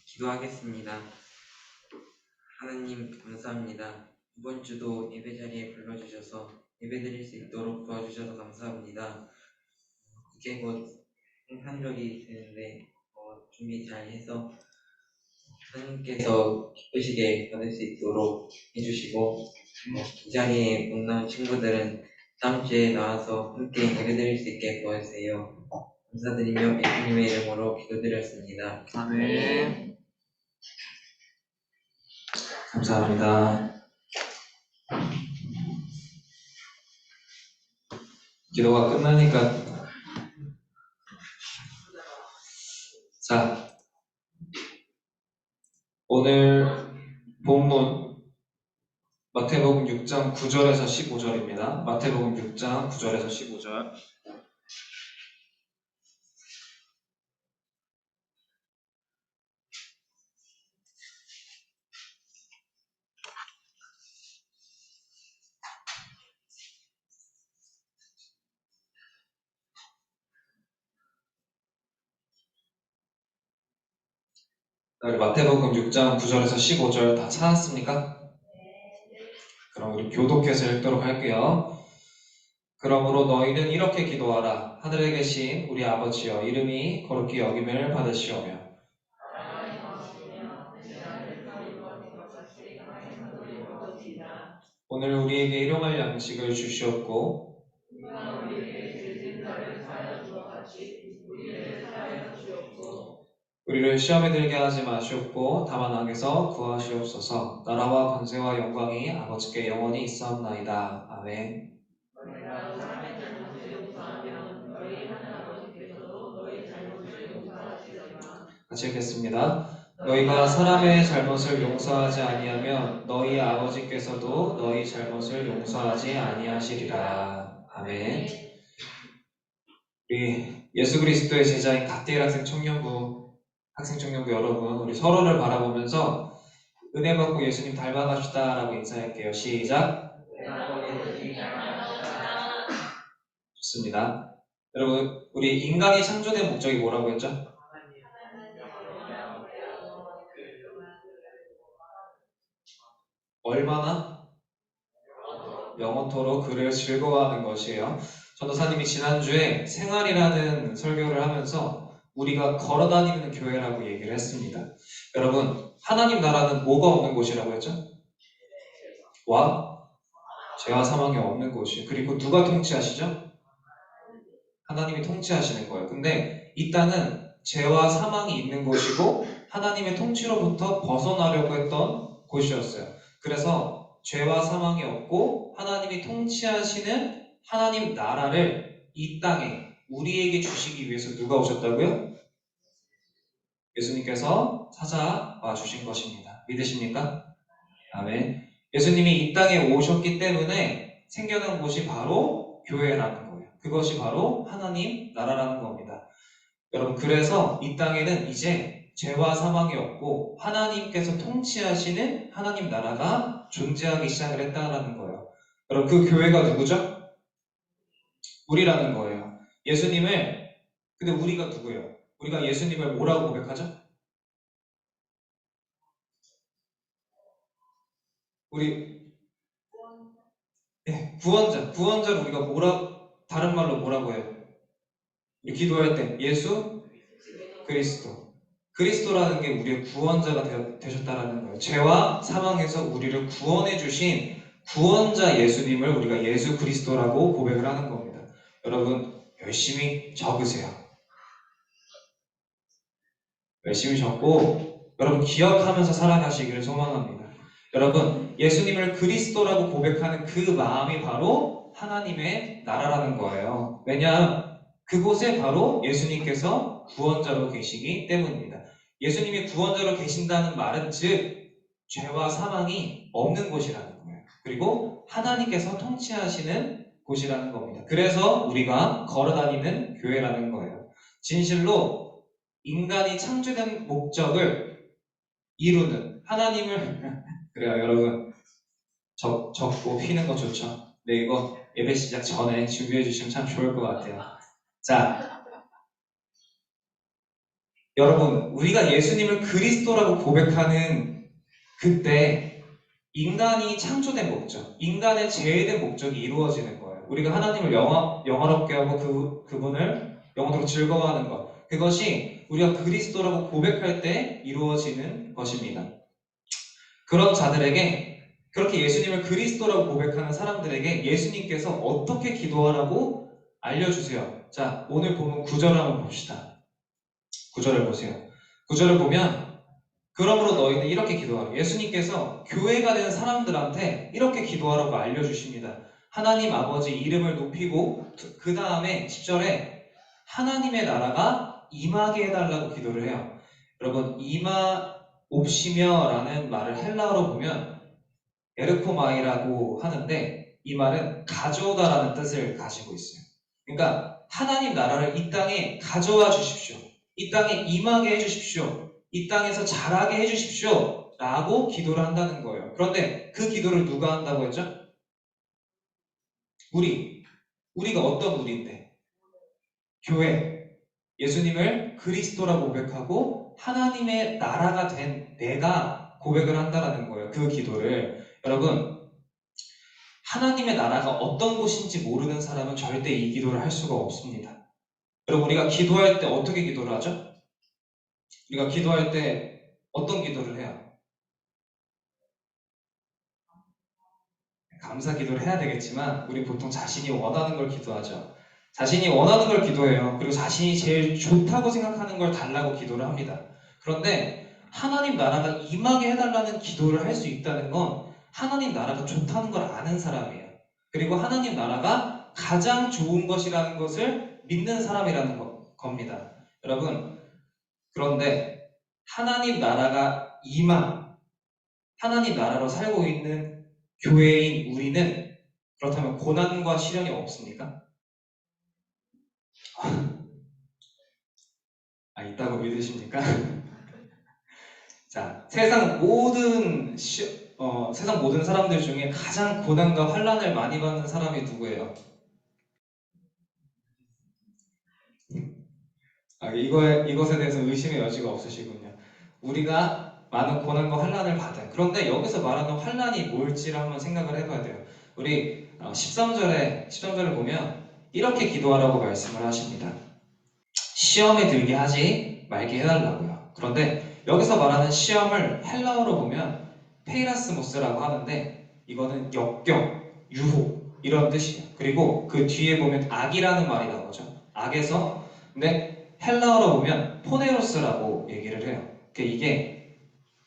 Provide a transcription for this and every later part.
기도하겠습니다. 하나님 감사합니다. 이번 주도 예배 자리에 불러주셔서 예배드릴 수 있도록 도와주셔서 감사합니다. 이제 곧 성탄절이 되는데 준비 잘 해서 하나님께서 기쁘시게 받을 수 있도록 해주시고 이 자리에 못 나온 친구들은 다음 주에 나와서 함께 예배드릴 수 있게 도와주세요. 감사드리며 예수님의 이름으로 기도드렸습니다. 아멘. 감사합니다. 기도가 끝나니까 자, 오늘 본문 마태복음 6장 9절에서 15절입니다. 마태복음 6장 9절에서 15절. 우리 마태복음 6장 9절에서 15절 다 찾았습니까? 그럼 우리 교독해서 읽도록 할게요. 그러므로 너희는 이렇게 기도하라. 하늘에 계신 우리 아버지여, 이름이 거룩히 여김을 받으시오며 오늘 우리에게 일용할 양식을 주시옵고 우리를 시험에 들게 하지 마시옵고 다만 악에서 구하시옵소서. 나라와 권세와 영광이 아버지께 영원히 있사옵나이다. 아멘. 같이 읽겠습니다. 너희가 사람의 잘못을 용서하지 아니하면 너희 아버지께서도 너희 잘못을 용서하지 아니하시리라. 아멘. 우리 예수 그리스도의 제자인 갓데일 학생 청년부 여러분, 우리 서로를 바라보면서 은혜 받고 예수님 닮아갑시다라고 인사할게요. 시작. 좋습니다. 여러분, 우리 인간이 창조된 목적이 뭐라고 했죠? 얼마나 영원토록 그를 즐거워하는 것이에요. 전도사님이 지난주에 생활이라는 설교를 하면서 우리가 걸어다니는 교회라고 얘기를 했습니다. 여러분, 하나님 나라는 뭐가 없는 곳이라고 했죠? 죄와 사망이 없는 곳이에요. 그리고 누가 통치하시죠? 하나님이 통치하시는 거예요. 근데 이 땅은 죄와 사망이 있는 곳이고 하나님의 통치로부터 벗어나려고 했던 곳이었어요. 그래서 죄와 사망이 없고 하나님이 통치하시는 하나님 나라를 이 땅에 우리에게 주시기 위해서 누가 오셨다고요? 예수님께서 찾아와 주신 것입니다. 믿으십니까? 아멘. 예수님이 이 땅에 오셨기 때문에 생겨난 곳이 바로 교회라는 거예요. 그것이 바로 하나님 나라라는 겁니다. 여러분, 그래서 이 땅에는 이제 죄와 사망이 없고 하나님께서 통치하시는 하나님 나라가 존재하기 시작을 했다는 거예요. 여러분, 그 교회가 누구죠? 우리라는 거예요. 근데 우리가 누구예요? 우리가 예수님을 뭐라고 고백하죠? 구원자를 우리가 다른 말로 뭐라고 해요? 기도할 때 예수 그리스도. 그리스도라는 게 우리의 구원자가 되셨다라는 거예요. 죄와 사망에서 우리를 구원해 주신 구원자 예수님을 우리가 예수 그리스도라고 고백을 하는 겁니다. 여러분, 열심히 적으세요. 열심히 적고 여러분 기억하면서 살아가시기를 소망합니다. 여러분, 예수님을 그리스도라고 고백하는 그 마음이 바로 하나님의 나라라는 거예요. 왜냐하면 그곳에 바로 예수님께서 구원자로 계시기 때문입니다. 예수님이 구원자로 계신다는 말은 즉 죄와 사망이 없는 곳이라는 거예요. 그리고 하나님께서 통치하시는 곳이라는 겁니다. 그래서 우리가 걸어다니는 교회라는 거예요. 진실로 인간이 창조된 목적을 이루는 하나님을 그래요, 여러분. 적고 피는 거 좋죠. 네, 이거 예배 시작 전에 준비해 주시면 참 좋을 것 같아요. 자, 여러분, 우리가 예수님을 그리스도라고 고백하는 그때 인간이 창조된 목적, 인간의 제외된 목적이 이루어지는 거예요. 우리가 하나님을 영화롭게 하고 그분을 영원토록 즐거워하는 것. 그것이 우리가 그리스도라고 고백할 때 이루어지는 것입니다. 그런 자들에게, 그렇게 예수님을 그리스도라고 고백하는 사람들에게 예수님께서 어떻게 기도하라고 알려주세요. 자, 오늘 보면 9절을 한번 봅시다. 9절을 보세요. 9절을 보면 그러므로 너희는 이렇게 기도하라. 예수님께서 교회가 된 사람들한테 이렇게 기도하라고 알려주십니다. 하나님 아버지 이름을 높이고 그 다음에 10절에 하나님의 나라가 임하게 해달라고 기도를 해요. 여러분, 임하옵시며 라는 말을 헬라어로 보면 에르코마이라고 하는데 이 말은 가져오다라는 뜻을 가지고 있어요. 그러니까 하나님 나라를 이 땅에 가져와 주십시오. 이 땅에 임하게 해주십시오. 이 땅에서 자라게 해주십시오. 라고 기도를 한다는 거예요. 그런데 그 기도를 누가 한다고 했죠? 우리가 어떤 우리인데? 교회. 예수님을 그리스도라고 고백하고 하나님의 나라가 된 내가 고백을 한다는 거예요. 그 기도를. 여러분, 하나님의 나라가 어떤 곳인지 모르는 사람은 절대 이 기도를 할 수가 없습니다. 여러분, 우리가 기도할 때 어떻게 기도를 하죠? 우리가 기도할 때 어떤 기도를 해요? 감사 기도를 해야 되겠지만 우리 보통 자신이 원하는 걸 기도하죠. 자신이 원하는 걸 기도해요. 그리고 자신이 제일 좋다고 생각하는 걸 달라고 기도를 합니다. 그런데 하나님 나라가 임하게 해달라는 기도를 할 수 있다는 건 하나님 나라가 좋다는 걸 아는 사람이에요. 그리고 하나님 나라가 가장 좋은 것이라는 것을 믿는 사람이라는 겁니다. 여러분, 그런데 하나님 나라가 하나님 나라로 살고 있는 교회인 우리는 그렇다면 고난과 시련이 없습니까? 있다고 믿으십니까? 자, 세상 모든 사람들 중에 가장 고난과 환난을 많이 받는 사람이 누구예요? 이것에 대해서 의심의 여지가 없으시군요. 우리가 많은 고난과 환난을 받아요. 그런데 여기서 말하는 환난이 뭘지를 한번 생각을 해봐야 돼요. 우리 13절을 보면 이렇게 기도하라고 말씀을 하십니다. 시험에 들게 하지 말게 해달라고요. 그런데 여기서 말하는 시험을 헬라어로 보면 페이라스모스라고 하는데 이거는 역경, 유혹 이런 뜻이에요. 그리고 그 뒤에 보면 악이라는 말이 나오죠. 악에서 근데 헬라어로 보면 포네로스라고 얘기를 해요. 그러니까 이게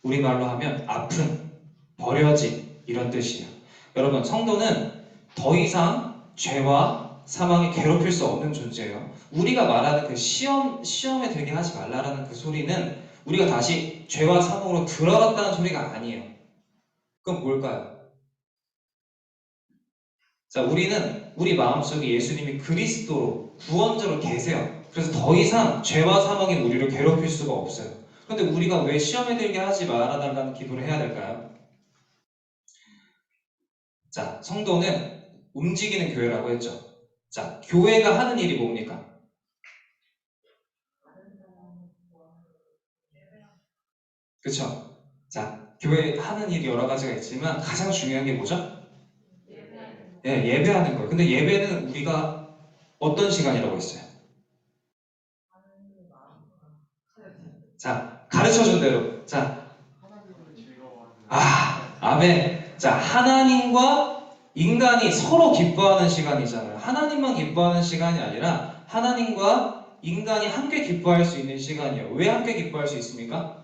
우리말로 하면 아픔, 버려짐 이런 뜻이에요. 여러분, 성도는 더 이상 죄와 사망이 괴롭힐 수 없는 존재예요. 우리가 말하는 그 시험에 들게 하지 말라라는 그 소리는 우리가 다시 죄와 사망으로 들어갔다는 소리가 아니에요. 그럼 뭘까요? 자, 우리는 우리 마음속에 예수님이 그리스도로 구원자로 계세요. 그래서 더 이상 죄와 사망이 우리를 괴롭힐 수가 없어요. 그런데 우리가 왜 시험에 들게 하지 말아달라는 기도를 해야 될까요? 자, 성도는 움직이는 교회라고 했죠. 자, 교회가 하는 일이 뭡니까? 그쵸? 자, 교회 하는 일이 여러 가지가 있지만 가장 중요한 게 뭐죠? 예, 예배하는 거예요. 근데 예배는 우리가 어떤 시간이라고 했어요? 자, 가르쳐준 대로. 자, 아멘. 자, 하나님과 인간이 서로 기뻐하는 시간이잖아요. 하나님만 기뻐하는 시간이 아니라 하나님과 인간이 함께 기뻐할 수 있는 시간이에요. 왜 함께 기뻐할 수 있습니까?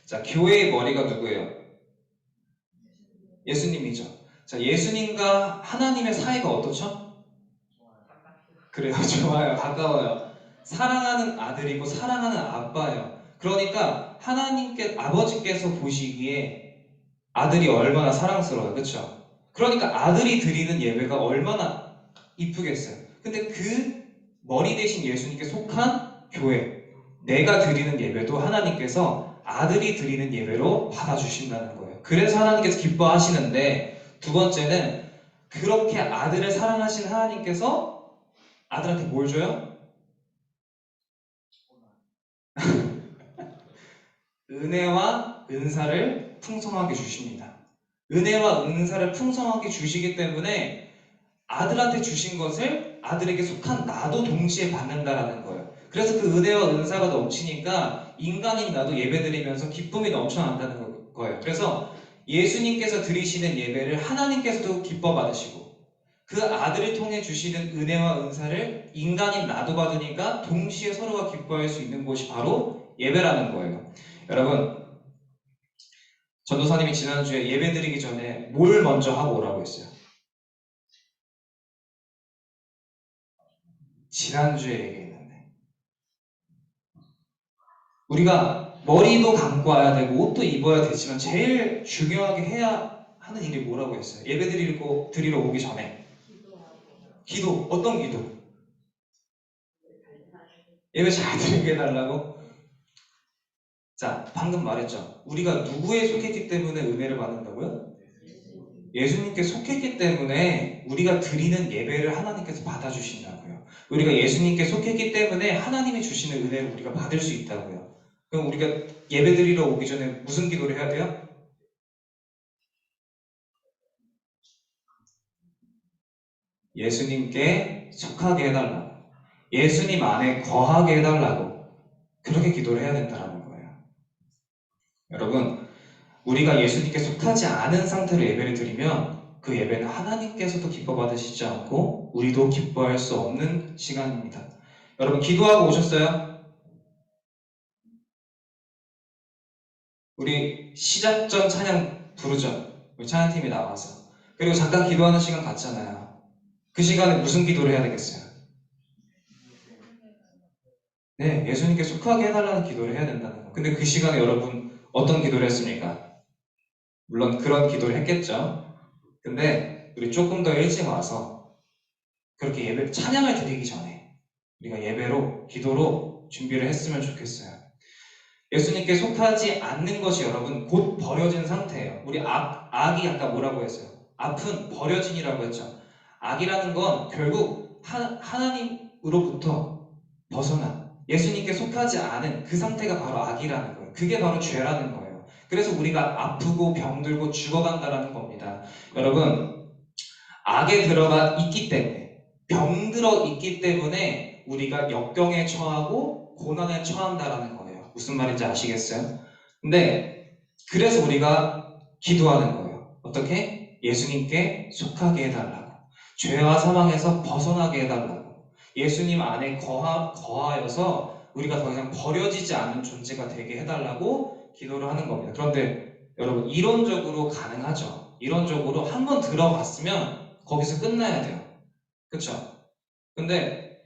자, 교회의 머리가 누구예요? 예수님이죠. 자, 예수님과 하나님의 사이가 어떻죠? 그래요. 좋아요. 가까워요. 사랑하는 아들이고 사랑하는 아빠예요. 그러니까 아버지께서 보시기에 아들이 얼마나 사랑스러워요. 그렇죠? 그러니까 아들이 드리는 예배가 얼마나 이쁘겠어요. 근데 그 머리 대신 예수님께 속한 교회, 내가 드리는 예배도 하나님께서 아들이 드리는 예배로 받아주신다는 거예요. 거예요. 그래서 하나님께서 기뻐하시는데, 두 번째는 그렇게 아들을 사랑하신 하나님께서 아들한테 뭘 줘요? 은혜와 은사를 풍성하게 주십니다. 은혜와 은사를 풍성하게 주시기 때문에 아들한테 주신 것을 아들에게 속한 나도 동시에 받는다라는 거예요. 그래서 그 은혜와 은사가 넘치니까 인간인 나도 예배드리면서 기쁨이 넘쳐난다는 거예요. 그래서 예수님께서 드리시는 예배를 하나님께서도 기뻐 받으시고 그 아들을 통해 주시는 은혜와 은사를 인간인 나도 받으니까 동시에 서로가 기뻐할 수 있는 곳이 바로 예배라는 거예요. 여러분, 전도사님이 지난주에 예배드리기 전에 뭘 먼저 하고 오라고 했어요? 지난주에 얘기했는데 우리가 머리도 감고 와야 되고 옷도 입어야 되지만 제일 중요하게 해야 하는 일이 뭐라고 했어요? 예배 드리러 오기 전에 기도. 어떤 기도? 예배 잘 드리게 해달라고? 자, 방금 말했죠. 우리가 누구에 속했기 때문에 은혜를 받는다고요? 예수님께 속했기 때문에 우리가 드리는 예배를 하나님께서 받아주신다고요. 우리가 예수님께 속했기 때문에 하나님이 주시는 은혜를 우리가 받을 수 있다고요. 그럼 우리가 예배 드리러 오기 전에 무슨 기도를 해야 돼요? 예수님께 속하게 해달라고. 예수님 안에 거하게 해달라고. 그렇게 기도를 해야 된다는 거예요. 여러분, 우리가 예수님께 속하지 않은 상태로 예배를 드리면 그 예배는 하나님께서도 기뻐 받으시지 않고 우리도 기뻐할 수 없는 시간입니다. 여러분, 기도하고 오셨어요? 우리 시작 전 찬양 부르죠? 우리 찬양팀이 나와서. 그리고 잠깐 기도하는 시간 갖잖아요. 그 시간에 무슨 기도를 해야 되겠어요? 네, 예수님께 속하게 해달라는 기도를 해야 된다는 거. 근데 그 시간에 여러분 어떤 기도를 했습니까? 물론 그런 기도를 했겠죠. 근데 우리 조금 더 일찍 와서 그렇게 예배, 찬양을 드리기 전에 우리가 예배로, 기도로 준비를 했으면 좋겠어요. 예수님께 속하지 않는 것이 여러분 곧 버려진 상태예요. 우리 악이 아까 뭐라고 했어요? 악은 버려진이라고 했죠. 악이라는 건 결국 하나님으로부터 벗어난 예수님께 속하지 않은 그 상태가 바로 악이라는 거예요. 그게 바로 죄라는 거예요. 그래서 우리가 아프고 병들고 죽어간다라는 겁니다. 여러분, 악에 들어가 있기 때문에 병들어 있기 때문에 우리가 역경에 처하고 고난에 처한다라는 거예요. 무슨 말인지 아시겠어요? 근데 그래서 우리가 기도하는 거예요. 어떻게? 예수님께 속하게 해달라고. 죄와 사망에서 벗어나게 해달라고. 예수님 안에 거하여서 우리가 더 이상 버려지지 않는 존재가 되게 해달라고 기도를 하는 겁니다. 그런데 여러분, 이론적으로 가능하죠. 이론적으로 한번 들어갔으면 거기서 끝나야 돼요. 그쵸? 근데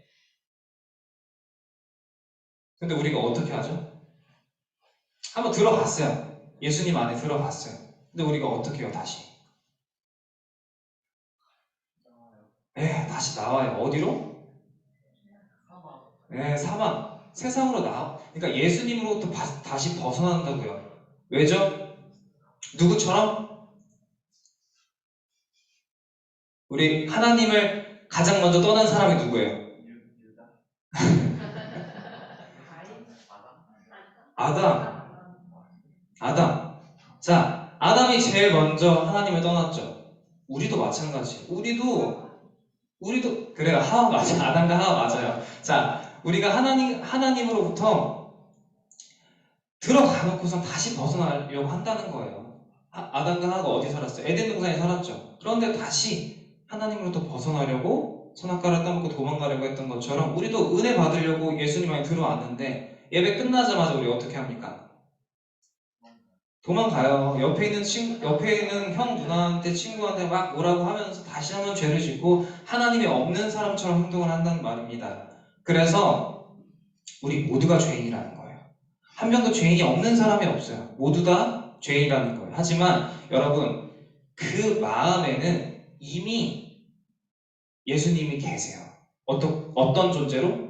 우리가 어떻게 하죠? 한번 들어갔어요. 예수님 안에 들어갔어요. 근데 우리가 어떻게 해요, 다시? 네, 다시 나와요. 어디로? 네, 사망. 세상으로 나와. 그러니까 예수님으로부터 다시 벗어난다고요. 왜죠? 누구처럼? 우리 하나님을 가장 먼저 떠난 사람이 누구예요? 아담. 아담. 자, 아담이 제일 먼저 하나님을 떠났죠. 우리도 마찬가지. 우리도 그래요. 하와 맞아. 아담과 하와 맞아요. 자, 우리가 하나님으로부터 들어가 놓고선 다시 벗어나려고 한다는 거예요. 아담과 하와가 어디 살았어요? 에덴 동산에 살았죠. 그런데 다시 하나님으로부터 벗어나려고 선악과를 따먹고 도망가려고 했던 것처럼 우리도 은혜 받으려고 예수님 안에 들어왔는데 예배 끝나자마자 우리 어떻게 합니까? 도망가요. 옆에 있는 형 누나한테 친구한테 막 뭐라고 하면서 다시 한번 죄를 짓고 하나님이 없는 사람처럼 행동을 한다는 말입니다. 그래서 우리 모두가 죄인이라는 거예요. 한 명도 죄인이 없는 사람이 없어요. 모두 다 죄인이라는 거예요. 하지만 여러분, 그 마음에는 이미 예수님이 계세요. 어떤 존재로?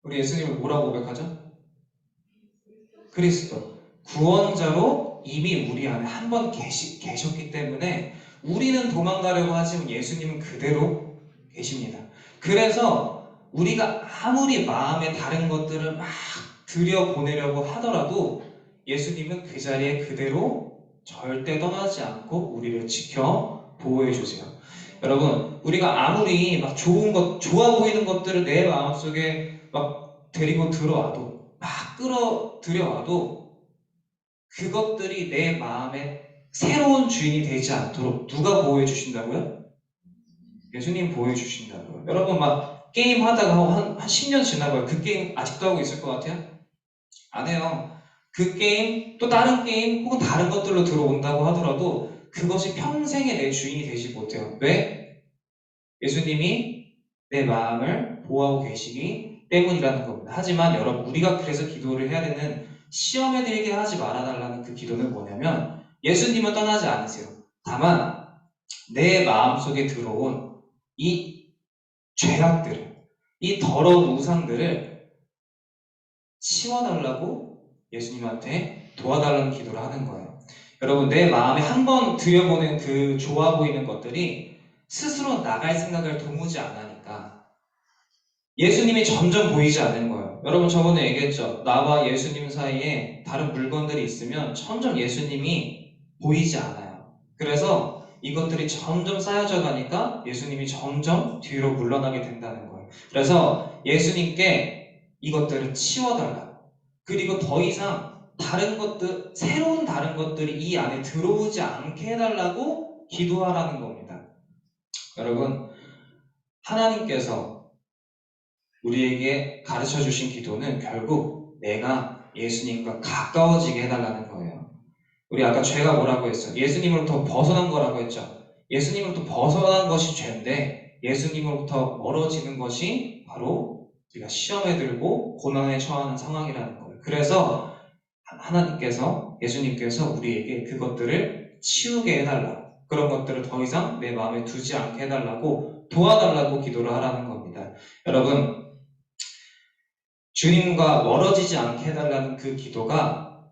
우리 예수님을 뭐라고 고백하죠? 그리스도. 구원자로 이미 우리 안에 한 번 계셨기 때문에 우리는 도망가려고 하지만 예수님은 그대로 계십니다. 그래서 우리가 아무리 마음에 다른 것들을 막 들여보내려고 하더라도 예수님은 그 자리에 그대로 절대 떠나지 않고 우리를 지켜 보호해 주세요. 여러분, 우리가 아무리 막 좋은 것, 좋아 보이는 것들을 내 마음속에 막 데리고 들어와도, 막 끌어들여와도 그것들이 내 마음에 새로운 주인이 되지 않도록 누가 보호해 주신다고요? 예수님 보호해 주신다고요. 여러분 막 게임 하다가 한 10년 지나봐요. 그 게임 아직도 하고 있을 것 같아요? 안 해요. 그 게임, 또 다른 게임, 혹은 다른 것들로 들어온다고 하더라도 그것이 평생의 내 주인이 되지 못해요. 왜? 예수님이 내 마음을 보호하고 계시기 때문이라는 겁니다. 하지만 여러분, 우리가 그래서 기도를 해야 되는 시험에 들게 하지 말아달라는 그 기도는 뭐냐면 예수님은 떠나지 않으세요. 다만 내 마음속에 들어온 이 죄악들, 이 더러운 우상들을 치워달라고 예수님한테 도와달라는 기도를 하는 거예요. 여러분, 내 마음에 한 번 들여보낸 그 좋아 보이는 것들이 스스로 나갈 생각을 도무지 안 하니까 예수님이 점점 보이지 않는 거예요. 여러분, 저번에 얘기했죠. 나와 예수님 사이에 다른 물건들이 있으면 점점 예수님이 보이지 않아요. 그래서 이것들이 점점 쌓여져 가니까 예수님이 점점 뒤로 물러나게 된다는 거예요. 그래서 예수님께 이것들을 치워달라. 그리고 더 이상 다른 것들, 새로운 다른 것들이 이 안에 들어오지 않게 해달라고 기도하라는 겁니다. 여러분, 하나님께서 우리에게 가르쳐 주신 기도는 결국 내가 예수님과 가까워지게 해달라는 거예요. 우리 아까 죄가 뭐라고 했어요? 예수님으로부터 벗어난 거라고 했죠. 예수님으로부터 벗어난 것이 죄인데 예수님으로부터 멀어지는 것이 바로 우리가 시험에 들고 고난에 처하는 상황이라는 거예요. 그래서 하나님께서, 예수님께서 우리에게 그것들을 치우게 해달라. 그런 것들을 더 이상 내 마음에 두지 않게 해달라고 도와달라고 기도를 하라는 겁니다. 여러분, 주님과 멀어지지 않게 해달라는 그 기도가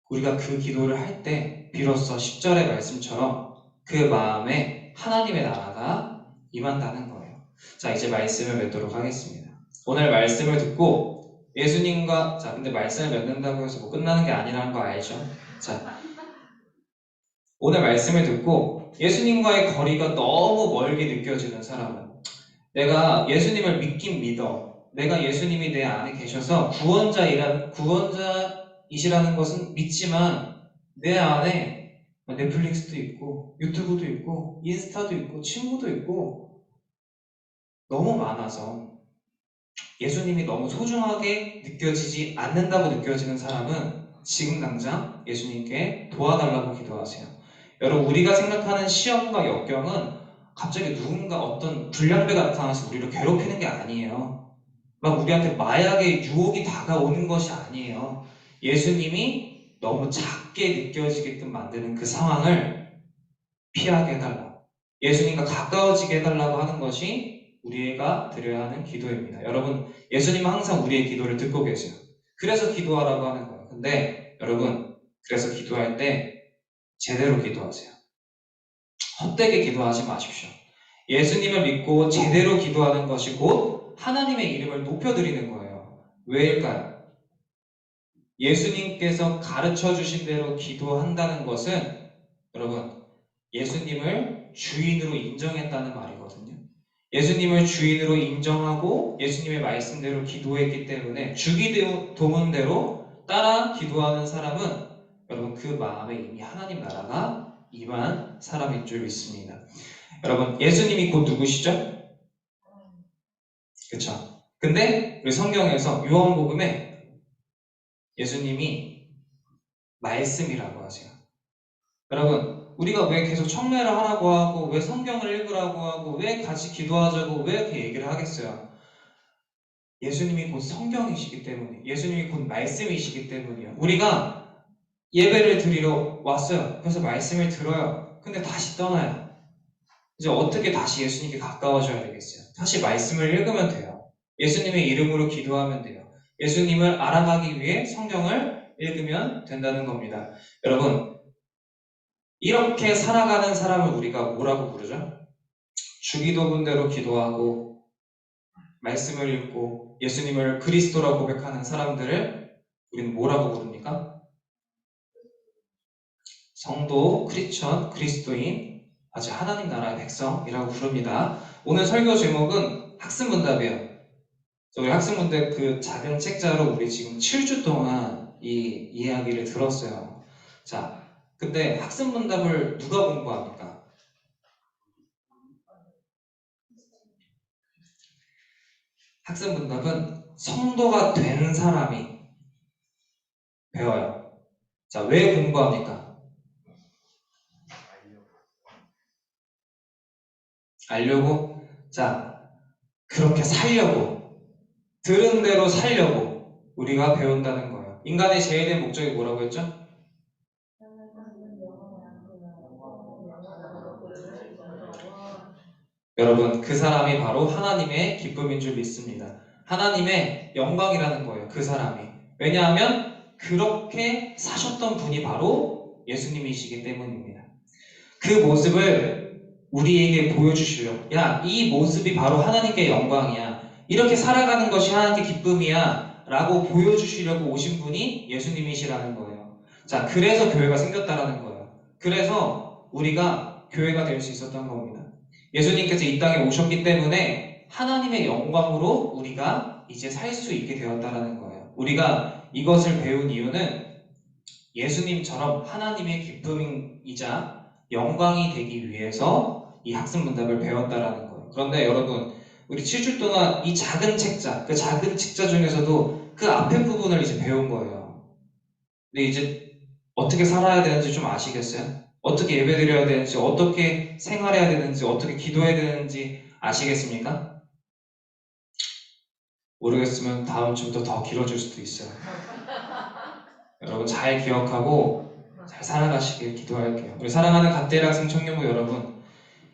우리가 그 기도를 할 때 비로소 10절의 말씀처럼 그 마음에 하나님의 나라가 임한다는 거예요. 자, 이제 말씀을 맺도록 하겠습니다. 오늘 말씀을 듣고 예수님과, 자, 근데 말씀을 맺는다고 해서 뭐 끝나는 게 아니라는 거 알죠? 자, 오늘 말씀을 듣고 예수님과의 거리가 너무 멀게 느껴지는 사람은 내가 예수님을 믿긴 믿어. 내가 예수님이 내 안에 계셔서 구원자이시라는 것은 믿지만 내 안에 넷플릭스도 있고 유튜브도 있고 인스타도 있고 친구도 있고 너무 많아서 예수님이 너무 소중하게 느껴지지 않는다고 느껴지는 사람은 지금 당장 예수님께 도와달라고 기도하세요. 여러분, 우리가 생각하는 시험과 역경은 갑자기 누군가 어떤 불량배가 나타나서 우리를 괴롭히는 게 아니에요. 막 우리한테 마약의 유혹이 다가오는 것이 아니에요. 예수님이 너무 작게 느껴지게끔 만드는 그 상황을 피하게 해달라. 예수님과 가까워지게 해달라고 하는 것이 우리가 드려야 하는 기도입니다. 여러분, 예수님은 항상 우리의 기도를 듣고 계세요. 그래서 기도하라고 하는 거예요. 근데 여러분, 그래서 기도할 때 제대로 기도하세요. 헛되게 기도하지 마십시오. 예수님을 믿고 제대로 기도하는 것이 곧 하나님의 이름을 높여드리는 거예요. 왜일까요? 예수님께서 가르쳐 주신 대로 기도한다는 것은 여러분, 예수님을 주인으로 인정했다는 말이거든요. 예수님을 주인으로 인정하고 예수님의 말씀대로 기도했기 때문에 주기도문대로 따라 기도하는 사람은 여러분, 그 마음에 이미 하나님 나라가 임한 사람인 줄 믿습니다. 여러분, 예수님이 곧 누구시죠? 그쵸? 근데 우리 성경에서 요한복음에 예수님이 말씀이라고 하세요. 여러분, 우리가 왜 계속 청례를 하라고 하고 왜 성경을 읽으라고 하고 왜 같이 기도하자고 왜 이렇게 얘기를 하겠어요? 예수님이 곧 성경이시기 때문에, 예수님이 곧 말씀이시기 때문이에요. 우리가 예배를 드리러 왔어요. 그래서 말씀을 들어요. 근데 다시 떠나요. 이제 어떻게 다시 예수님께 가까워져야 되겠어요? 다시 말씀을 읽으면 돼요. 예수님의 이름으로 기도하면 돼요. 예수님을 알아가기 위해 성경을 읽으면 된다는 겁니다. 여러분, 이렇게 살아가는 사람을 우리가 뭐라고 부르죠? 주기도문대로 기도하고 말씀을 읽고 예수님을 그리스도라고 고백하는 사람들을 우리는 뭐라고 부릅니까? 성도, 크리스천, 그리스도인, 아주 하나님 나라의 백성이라고 부릅니다. 오늘 설교 제목은 학습문답이에요. 우리 학습문답 그 작은 책자로 우리 지금 7주 동안 이 이야기를 들었어요. 자, 근데 학습문답을 누가 공부합니까? 학습문답은 성도가 된 사람이 배워요. 자, 왜 공부합니까? 알려고? 자, 그렇게 살려고, 들은 대로 살려고 우리가 배운다는 거예요. 인간의 제일된 목적이 뭐라고 했죠? 여러분, 그 사람이 바로 하나님의 기쁨인 줄 믿습니다. 하나님의 영광이라는 거예요, 그 사람이. 왜냐하면 그렇게 사셨던 분이 바로 예수님이시기 때문입니다. 그 모습을 우리에게 보여주시려고, 야, 이 모습이 바로 하나님께 영광이야, 이렇게 살아가는 것이 하나님께 기쁨이야 라고 보여주시려고 오신 분이 예수님이시라는 거예요. 자, 그래서 교회가 생겼다라는 거예요. 그래서 우리가 교회가 될 수 있었던 겁니다. 예수님께서 이 땅에 오셨기 때문에 하나님의 영광으로 우리가 이제 살 수 있게 되었다라는 거예요. 우리가 이것을 배운 이유는 예수님처럼 하나님의 기쁨이자 영광이 되기 위해서 이 학습문답을 배웠다라는 거예요. 그런데 여러분, 우리 7주 동안 이 작은 책자, 그 작은 책자 중에서도 그 앞에 부분을 이제 배운 거예요. 근데 이제 어떻게 살아야 되는지 좀 아시겠어요? 어떻게 예배드려야 되는지, 어떻게 생활해야 되는지, 어떻게 기도해야 되는지 아시겠습니까? 모르겠으면 다음 주부터 더 길어질 수도 있어요. 여러분 잘 기억하고 잘 살아가시길 기도할게요. 우리 사랑하는 갓데일 학생 청년부 여러분,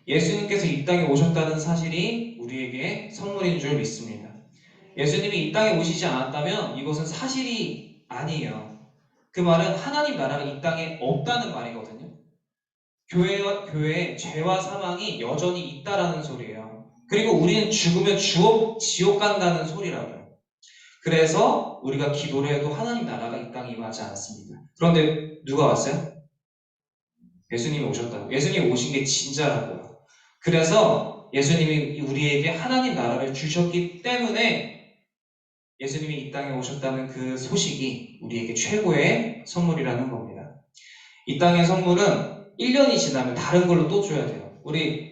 예수님께서 이 땅에 오셨다는 사실이 우리에게 선물인 줄 믿습니다. 예수님이 이 땅에 오시지 않았다면 이것은 사실이 아니에요. 그 말은 하나님 나라가 이 땅에 없다는 말이거든요. 교회에 죄와 사망이 여전히 있다라는 소리예요. 그리고 우리는 죽으면 지옥 간다는 소리라고요. 그래서 우리가 기도를 해도 하나님 나라가 이 땅에 임하지 않습니다. 그런데 누가 왔어요? 예수님이 오셨다고. 예수님이 오신 게 진짜라고요. 그래서 예수님이 우리에게 하나님 나라를 주셨기 때문에 예수님이 이 땅에 오셨다는 그 소식이 우리에게 최고의 선물이라는 겁니다. 이 땅의 선물은 1년이 지나면 다른 걸로 또 줘야 돼요. 우리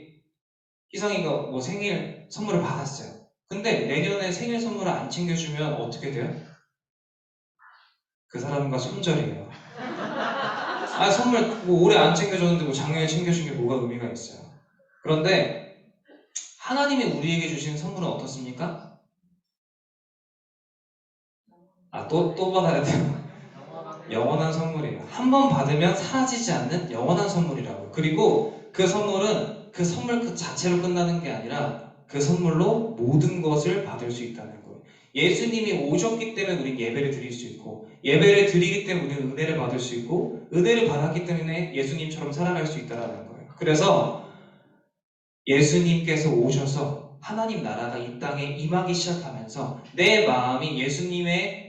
희성이가 뭐 생일 선물을 받았어요. 근데 내년에 생일 선물을 안 챙겨주면 어떻게 돼요? 그 사람과 손절이에요. 아, 선물 뭐 올해 안 챙겨줬는데 뭐 작년에 챙겨준 게 뭐가 의미가 있어요. 그런데 하나님이 우리에게 주신 선물은 어떻습니까? 아, 또 받아야 돼요. 영원한 선물이에요. 한 번 받으면 사라지지 않는 영원한 선물이라고. 그리고 그 선물은 그 선물 그 자체로 끝나는 게 아니라 그 선물로 모든 것을 받을 수 있다는 거예요. 예수님이 오셨기 때문에 우리는 예배를 드릴 수 있고, 예배를 드리기 때문에 우리는 은혜를 받을 수 있고, 은혜를 받았기 때문에 예수님처럼 살아갈 수 있다는 거예요. 그래서 예수님께서 오셔서 하나님 나라가 이 땅에 임하기 시작하면서 내 마음이 예수님의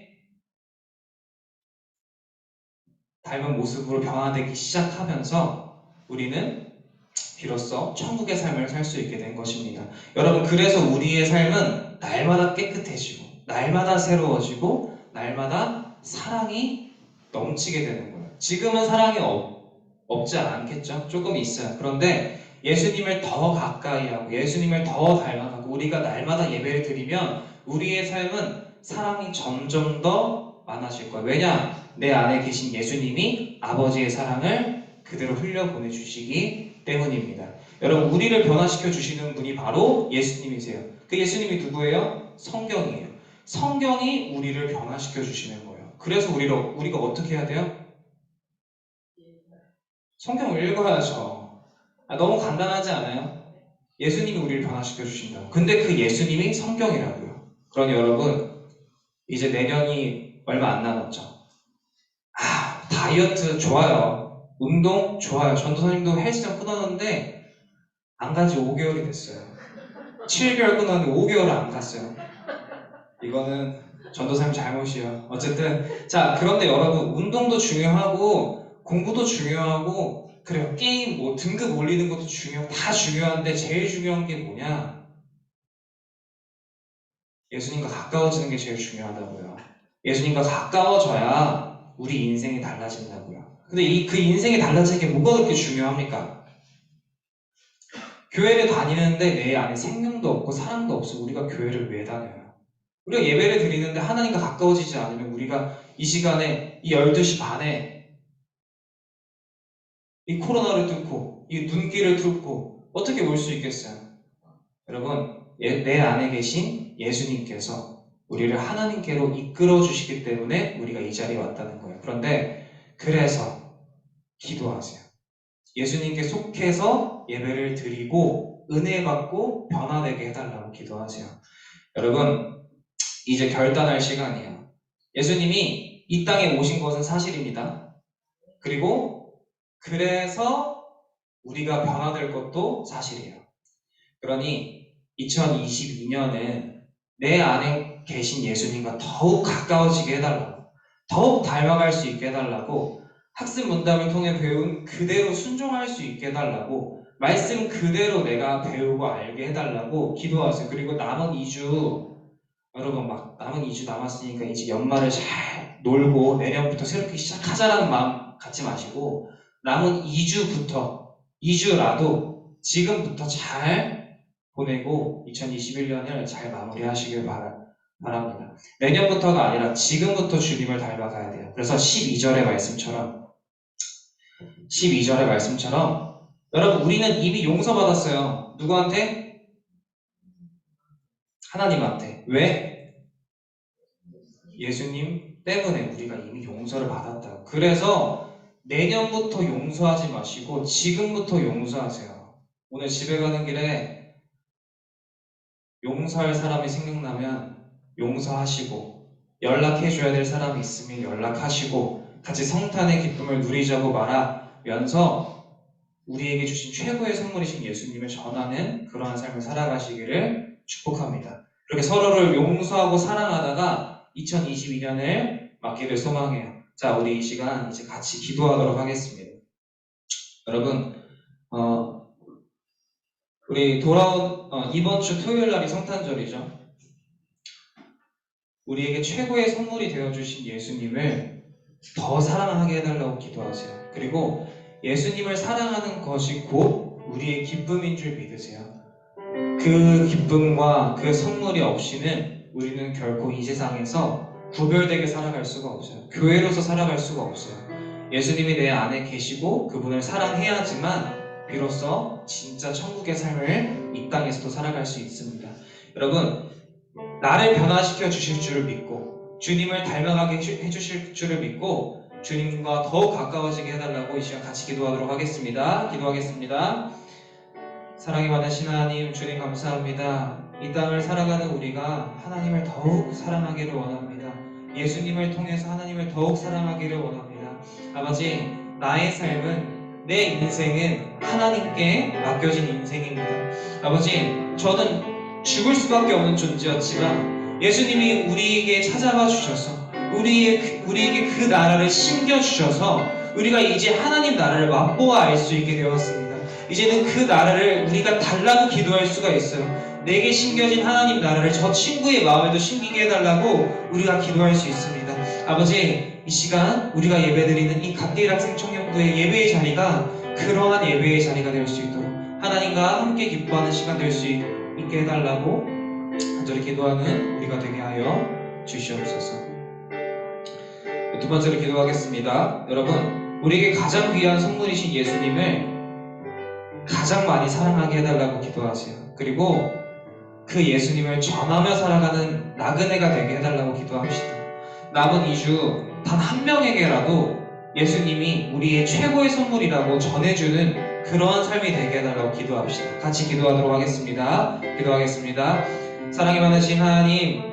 닮은 모습으로 변화되기 시작하면서 우리는 비로소 천국의 삶을 살 수 있게 된 것입니다. 여러분, 그래서 우리의 삶은 날마다 깨끗해지고 날마다 새로워지고 날마다 사랑이 넘치게 되는 거예요. 지금은 사랑이 없지 않겠죠? 조금 있어요. 그런데 예수님을 더 가까이 하고 예수님을 더 닮아가고 우리가 날마다 예배를 드리면 우리의 삶은 사랑이 점점 더 많아질 거예요. 왜냐? 내 안에 계신 예수님이 아버지의 사랑을 그대로 흘려보내주시기 때문입니다. 여러분, 우리를 변화시켜 주시는 분이 바로 예수님이세요. 그 예수님이 누구예요? 성경이에요. 성경이 우리를 변화시켜 주시는 거예요. 그래서 우리가 어떻게 해야 돼요? 성경을 읽어야죠. 너무 간단하지 않아요? 예수님이 우리를 변화시켜 주신다고. 근데 그 예수님이 성경이라고요. 그러니 여러분, 이제 내년이 얼마 안 남았죠. 다이어트 좋아요. 운동 좋아요. 전도사님도 헬스장 끊었는데 안 간 지 5개월이 됐어요. 7개월 끊었는데 5개월을 안 갔어요. 이거는 전도사님 잘못이에요. 어쨌든 자, 그런데 여러분, 운동도 중요하고 공부도 중요하고 그래요. 게임 뭐 등급 올리는 것도 다 중요한데 제일 중요한 게 뭐냐? 예수님과 가까워지는 게 제일 중요하다고요. 예수님과 가까워져야 우리 인생이 달라진다고요. 근데 그 인생이 달라지는 게 뭐가 그렇게 중요합니까? 교회를 다니는데 내 안에 생명도 없고 사랑도 없어. 우리가 교회를 왜 다녀요? 우리가 예배를 드리는데 하나님과 가까워지지 않으면 우리가 이 시간에 이 12시 반에 이 코로나를 뚫고 이 눈길을 뚫고 어떻게 올 수 있겠어요? 여러분, 내 안에 계신 예수님께서 우리를 하나님께로 이끌어 주시기 때문에 우리가 이 자리에 왔다는 거예요. 그런데 그래서 기도하세요. 예수님께 속해서 예배를 드리고 은혜 받고 변화되게 해달라고 기도하세요. 여러분, 이제 결단할 시간이에요. 예수님이 이 땅에 오신 것은 사실입니다. 그리고 그래서 우리가 변화될 것도 사실이에요. 그러니 2022년은 내 안에 계신 예수님과 더욱 가까워지게 해달라고, 더욱 닮아갈 수 있게 해달라고, 학습 문답을 통해 배운 그대로 순종할 수 있게 해달라고, 말씀 그대로 내가 배우고 알게 해달라고 기도하세요. 그리고 남은 2주, 여러분 막 남은 2주 남았으니까 이제 연말을 잘 놀고 내년부터 새롭게 시작하자라는 마음 갖지 마시고, 남은 2주라도 지금부터 잘 보내고 2021년을 잘 마무리하시길 바랍니다. 내년부터가 아니라 지금부터 주님을 닮아가야 돼요. 그래서 12절의 말씀처럼 여러분, 우리는 이미 용서받았어요. 누구한테? 하나님한테. 왜? 예수님 때문에 우리가 이미 용서를 받았다고. 그래서 내년부터 용서하지 마시고 지금부터 용서하세요. 오늘 집에 가는 길에 용서할 사람이 생각나면 용서하시고, 연락해줘야 될 사람이 있으면 연락하시고, 같이 성탄의 기쁨을 누리자고 말하면서 우리에게 주신 최고의 선물이신 예수님을 전하는 그러한 삶을 살아가시기를 축복합니다. 그렇게 서로를 용서하고 사랑하다가 2022년을 맞기를 소망해요. 자, 우리 이 시간 이제 같이 기도하도록 하겠습니다. 여러분, 우리 돌아온 이번 주 토요일 날이 성탄절이죠. 우리에게 최고의 선물이 되어주신 예수님을 더 사랑하게 해달라고 기도하세요. 그리고 예수님을 사랑하는 것이 곧 우리의 기쁨인 줄 믿으세요. 그 기쁨과 그 선물이 없이는 우리는 결코 이 세상에서 구별되게 살아갈 수가 없어요. 교회로서 살아갈 수가 없어요. 예수님이 내 안에 계시고 그분을 사랑해야지만 비로소 진짜 천국의 삶을 이 땅에서도 살아갈 수 있습니다. 여러분, 나를 변화시켜 주실 줄을 믿고 주님을 닮아가게 해주실 줄을 믿고 주님과 더욱 가까워지게 해달라고 이 시간 같이 기도하도록 하겠습니다. 기도하겠습니다. 사랑이 많으신 하나님, 주님 감사합니다. 이 땅을 살아가는 우리가 하나님을 더욱 사랑하기를 원합니다. 예수님을 통해서 하나님을 더욱 사랑하기를 원합니다. 아버지, 나의 삶은, 내 인생은 하나님께 맡겨진 인생입니다. 아버지, 저는 죽을 수밖에 없는 존재였지만 예수님이 우리에게 찾아와 주셔서 우리에게 그 나라를 심겨주셔서 우리가 이제 하나님 나라를 맛보아 알 수 있게 되었습니다. 이제는 그 나라를 우리가 달라고 기도할 수가 있어요. 내게 심겨진 하나님 나라를 저 친구의 마음에도 심기게 해달라고 우리가 기도할 수 있습니다. 아버지, 이 시간 우리가 예배드리는 이 갓데일 학생 청년부의 예배의 자리가 그러한 예배의 자리가 될 수 있도록 하나님과 함께 기뻐하는 시간 될 수 있게 해달라고 간절히 기도하는 우리가 되게 하여 주시옵소서. 두 번째로 기도하겠습니다. 여러분, 우리에게 가장 귀한 선물이신 예수님을 가장 많이 사랑하게 해달라고 기도하세요. 그리고 그 예수님을 전하며 살아가는 나그네가 되게 해달라고 기도합시다. 남은 2주 단 한 명에게라도 예수님이 우리의 최고의 선물이라고 전해주는 그러한 삶이 되게 해달라고 기도합시다. 같이 기도하도록 하겠습니다. 기도하겠습니다. 사랑이 많으신 하나님,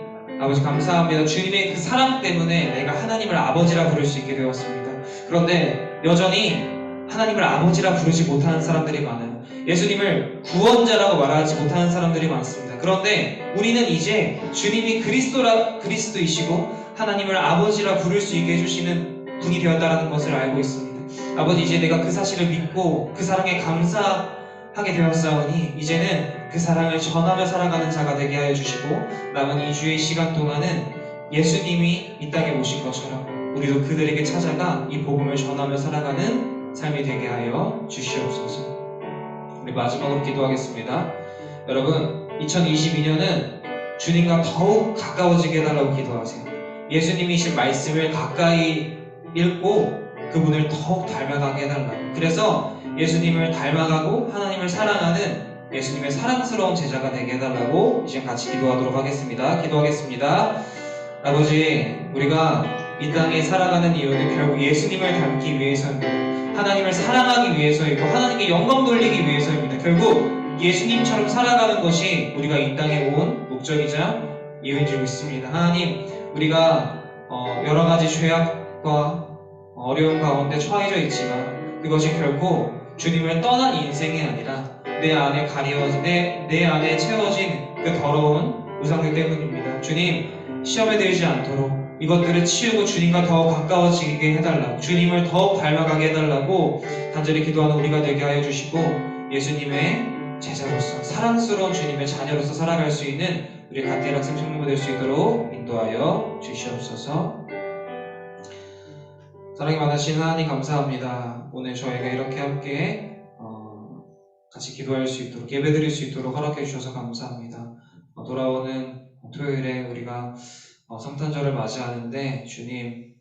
아버지 감사합니다. 주님의 그 사랑 때문에 내가 하나님을 아버지라 부를 수 있게 되었습니다. 그런데 여전히 하나님을 아버지라 부르지 못하는 사람들이 많아요. 예수님을 구원자라고 말하지 못하는 사람들이 많습니다. 그런데 우리는 이제 주님이 그리스도이시고 하나님을 아버지라 부를 수 있게 해주시는 분이 되었다는 것을 알고 있습니다. 아버지, 이제 내가 그 사실을 믿고 그 사랑에 감사하게 되었사오니 이제는 그 사랑을 전하며 살아가는 자가 되게 하여 주시고, 남은 2주의 시간 동안은 예수님이 이 땅에 오신 것처럼 우리도 그들에게 찾아가 이 복음을 전하며 살아가는 삶이 되게 하여 주시옵소서. 우리 마지막으로 기도하겠습니다. 여러분, 2022년은 주님과 더욱 가까워지게 해달라고 기도하세요. 예수님이신 말씀을 가까이 읽고 그분을 더욱 닮아가게 해달라고. 그래서 예수님을 닮아가고 하나님을 사랑하는 예수님의 사랑스러운 제자가 되게 해달라고 이제 같이 기도하도록 하겠습니다. 기도하겠습니다. 아버지, 우리가 이 땅에 살아가는 이유는 결국 예수님을 닮기 위해서입니다. 하나님을 사랑하기 위해서이고 하나님께 영광 돌리기 위해서입니다. 결국 예수님처럼 살아가는 것이 우리가 이 땅에 온 목적이자 이유인 줄 믿습니다. 하나님, 우리가 여러 가지 죄악과 어려움 가운데 처해져 있지만 그것이 결코 주님을 떠난 인생이 아니라 내 안에 가려워진 내 안에 채워진 그 더러운 우상들 때문입니다. 주님, 시험에 들지 않도록 이것들을 치우고 주님과 더 가까워지게 해달라고, 주님을 더욱 닮아가게 해달라고 간절히 기도하는 우리가 되게 하여 주시고, 예수님의 제자로서 사랑스러운 주님의 자녀로서 살아갈 수 있는 우리 갓데일 학생 청년부 될 수 있도록 인도하여 주시옵소서. 사랑이 많으신 하나님 감사합니다. 오늘 저희가 이렇게 함께 같이 기도할 수 있도록, 예배드릴 수 있도록 허락해 주셔서 감사합니다. 돌아오는 토요일에 우리가 성탄절을 맞이하는데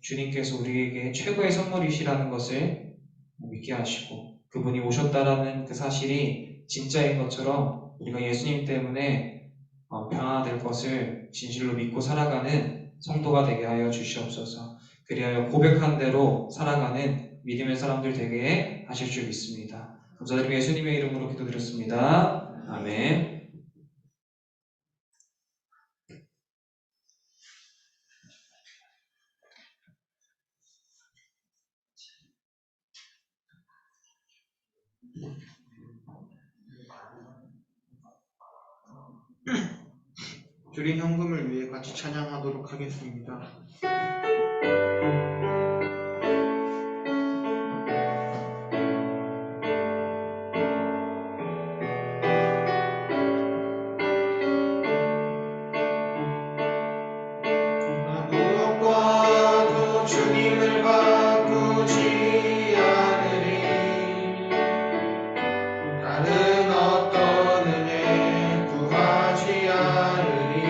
주님께서 우리에게 최고의 선물이시라는 것을 믿게 하시고, 그분이 오셨다라는 그 사실이 진짜인 것처럼 우리가 예수님 때문에 변화될 것을 진실로 믿고 살아가는 성도가 되게 하여 주시옵소서. 그리하여 고백한 대로 살아가는 믿음의 사람들 되게 하실 줄 믿습니다. 감사드리며 예수님의 이름으로 기도드렸습니다. 아멘. 드린 헌금을 위해 같이 찬양하도록 하겠습니다. 무엇과도 주님을 바꾸지 않으리. 다른 어떤 은혜 구하지 않으리.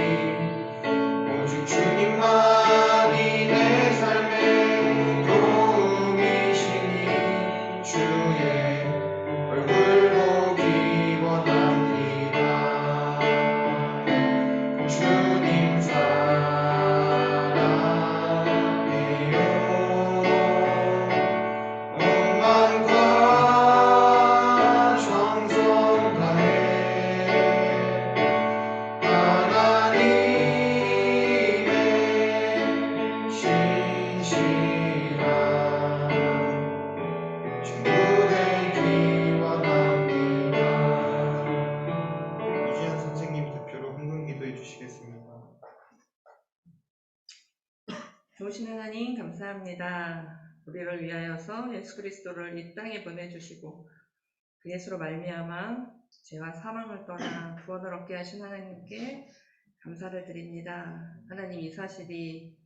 오직 주님만이 내 삶의 도움이시니 주의 얼굴 보기 원합니다. 주님 사랑해요. 오만과 정성 다해 하나님의 신실한 친구 되기 원합니다. 이지현 선생님 대표로 헌금 기도해 주시겠습니다. 좋으신 하나님 감사합니다. 우리를 위하여서 예수 그리스도를 이 땅에 보내주시고 그 예수로 말미암아 죄와 사망을 떠나 구원을 얻게 하신 하나님께 감사를 드립니다. 하나님, 이 사실이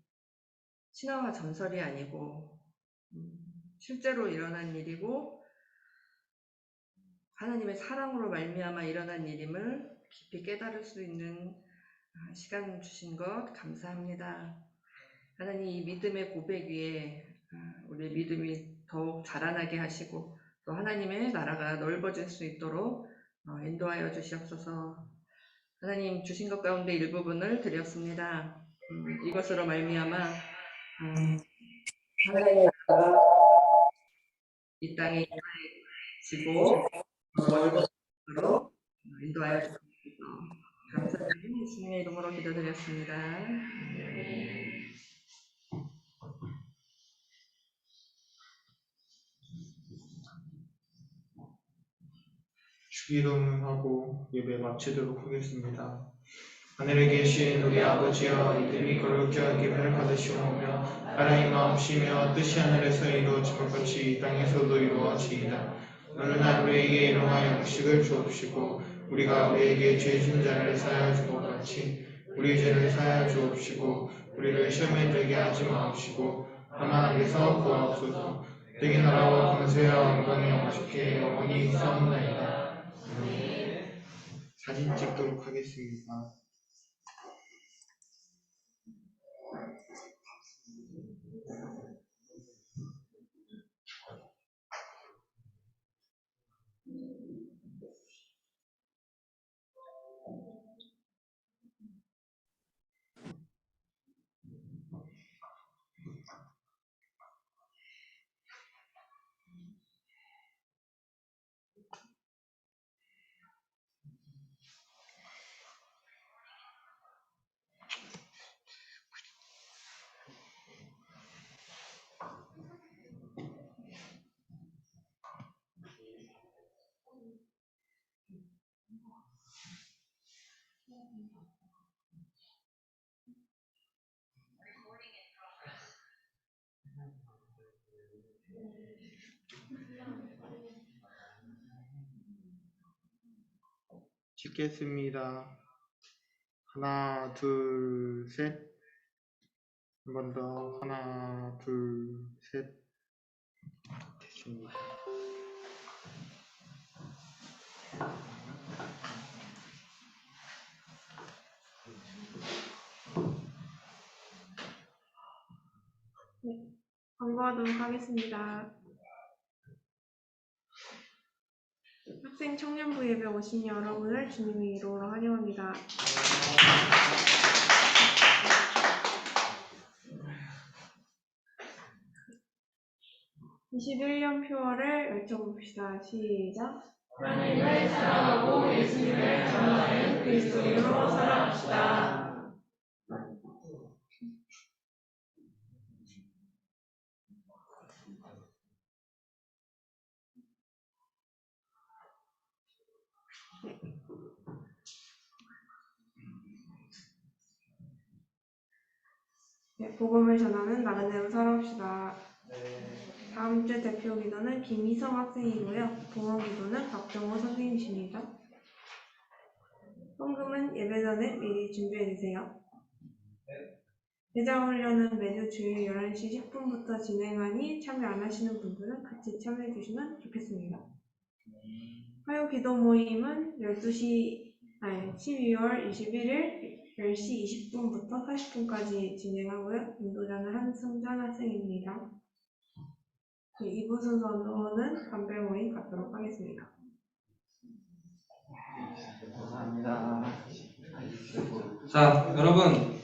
신화와 전설이 아니고 실제로 일어난 일이고 하나님의 사랑으로 말미암아 일어난 일임을 깊이 깨달을 수 있는 시간 주신 것 감사합니다. 하나님, 이 믿음의 고백 위에 우리의 믿음이 더욱 자라나게 하시고 또 하나님의 나라가 넓어질 수 있도록 인도하여 주시옵소서. 하나님, 주신 것 가운데 일부분을 드렸습니다. 이것으로 말미암아 하나님의 나라가 이 땅에 지고 넓어지도록 인도하여 주시옵소서. 감사드리며 예수님의 이름으로 기도드렸습니다. 주기도문하고 예배 마치도록 하겠습니다. 하늘에 계신 우리 아버지여, 이름이 거룩히 여김을 받으시오며 나라의 마음씨며 뜻이 하늘에서 이루어진 것 같이 이 땅에서도 이루어지이다. 오늘 날 우리에게 일용할 양식을 주옵시고 우리가 우리에게 죄진 자를 사하여 준 것 같이 우리 죄를 사하여 주옵시고 우리를 시험에 들게 하지 마옵시고 다만 악에서 구하옵소서. 되게 나라와 권세와 영광이 영원히 영원히 있사옵나이다. 사진 찍도록 하겠습니다. 찍겠습니다. 하나, 둘, 셋. 한 번 더. 하나, 둘, 셋. 됐습니다. 광고하도록 하겠습니다. 학생 청년부 예배 오신 여러분을 주님의 이름으로 환영합니다. 21년 표어를 외쳐봅시다. 시작. 하나님을 사랑하고 예수님을 닮아가는 그리스도인으로 살아갑시다. 네, 복음을 전하는 나그네로 살아갑시다. 다음 주 대표 기도는 김희성 학생이고요. 동원 기도는 박정호 선생님이십니다. 헌금은 예배 전에 미리 준비해주세요. 대장훈련은 매주 주일 11시 10분부터 진행하니 참여 안 하시는 분들은 같이 참여해주시면 좋겠습니다. 화요 기도 모임은 12월 21일 10시 20분부터 40분까지 진행하고요. 인도자는 한승전 학생입니다. 2부 순서는 담배 모임 갖도록 하겠습니다. 감사합니다. 자, 여러분,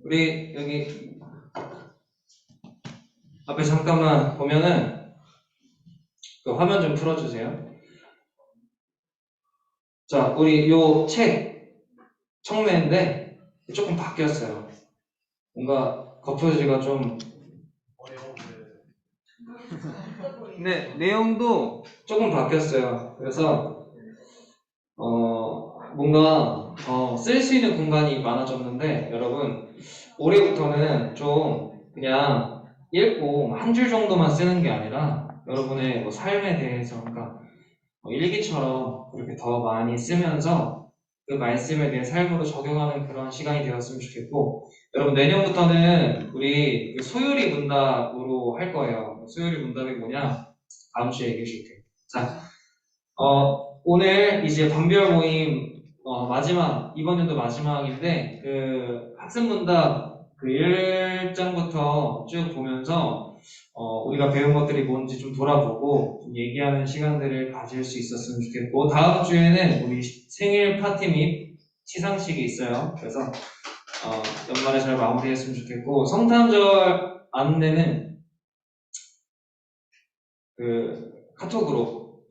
우리 여기 앞에 잠깐만 보면은 그 화면 좀 풀어주세요. 자, 우리 요 책 청매인데 조금 바뀌었어요. 뭔가 겉표지가 좀 네, 내용도 조금 바뀌었어요. 그래서 뭔가 쓸 수 있는 공간이 많아졌는데 여러분 올해부터는 좀 그냥 읽고 한 줄 정도만 쓰는 게 아니라 여러분의 뭐 삶에 대해서 그러니까 일기처럼 그렇게 더 많이 쓰면서 그 말씀에 대해 삶으로 적용하는 그런 시간이 되었으면 좋겠고 여러분 내년부터는 우리 그 소요리 문답으로 할 거예요. 소요리 문답이 뭐냐? 다음 주에 얘기해 줄게요. 자, 오늘 이제 반별 모임 이번 연도 마지막인데 그 학생 문답 그 1장부터 쭉 보면서 우리가 배운 것들이 뭔지 좀 돌아보고 좀 얘기하는 시간들을 가질 수 있었으면 좋겠고 다음 주에는 우리 생일 파티 및 시상식이 있어요. 그래서 연말에 잘 마무리했으면 좋겠고 성탄절 안내는 그 카톡으로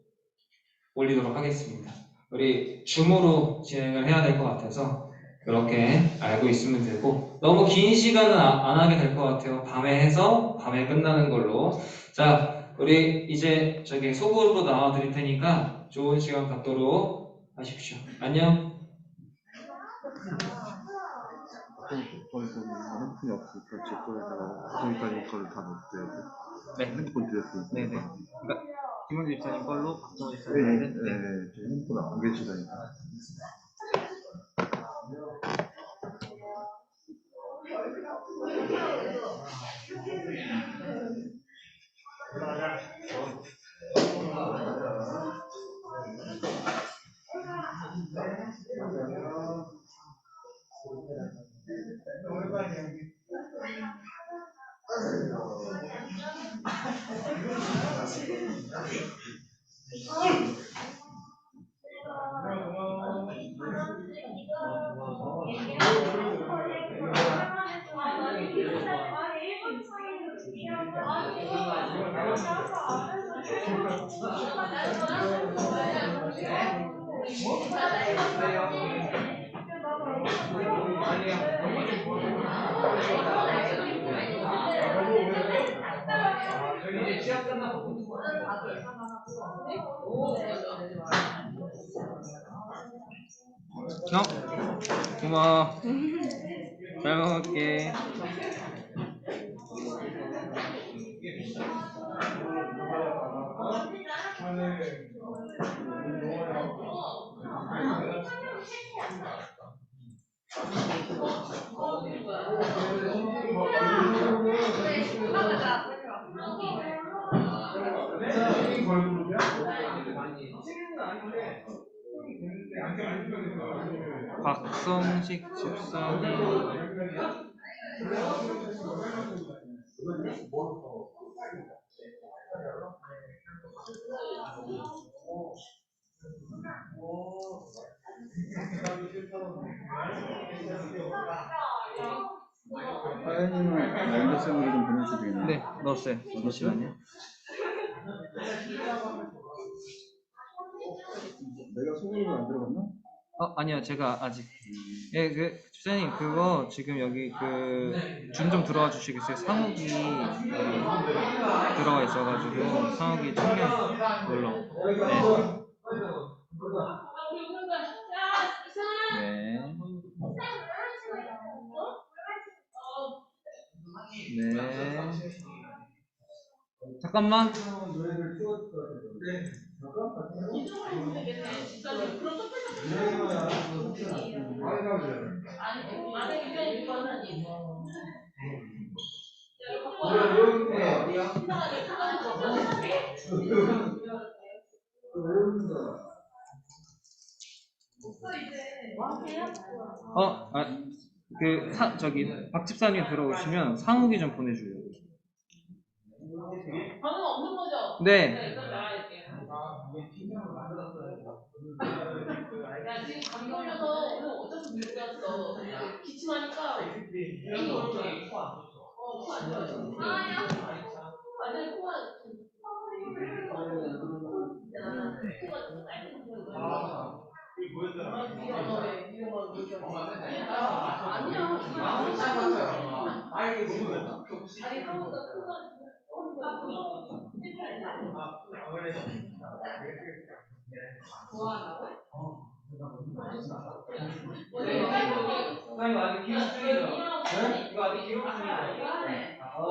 올리도록 하겠습니다. 우리 줌으로 진행을 해야 될 것 같아서 그렇게 알고 있으면 되고 너무 긴 시간은 안 하게 될 것 같아요. 밤에 해서 밤에 끝나는 걸로. 자, 우리 이제 저기 소그룹으로 나와 드릴 테니까 좋은 시간 갖도록 하십시오. 안녕. 핸드폰이 없으니까 제 거에다가 저기까지 거를 다 넣었어요. 네. 핸드폰 드렸으니까. 네네. 그러니까 김원주 집사님 걸로 박정호 네, 집사님 네, 네. 네. 제 핸드폰 안 계시다니까. 고마워. 잘 먹을게. 박성식 집사님. 하연이는 랜더쌤으로 좀 보내주셔도 되겠나요? 네, 넣었어요. 잠시만요. 내가 소그룹을 안 들어갔나? 아니요, 제가 아직. 예, 집사님 그거 지금 여기 줌 좀 들어와 주시겠어요? 상욱이 들어가 있어가지고 상욱이 청년 놀러. 네. 네. 네. 잠깐만. 저기 박 집사님 들어오시면 상욱이 좀 보내주려고. 방금 없는 거죠? 네. 야, 지금 감기 걸려서 오늘 어쩔 수 없이 갔어. 기침하니까 괜히 오는 거야. 코안 좋아져. 아니야. 완전히 코가 좋아한다고?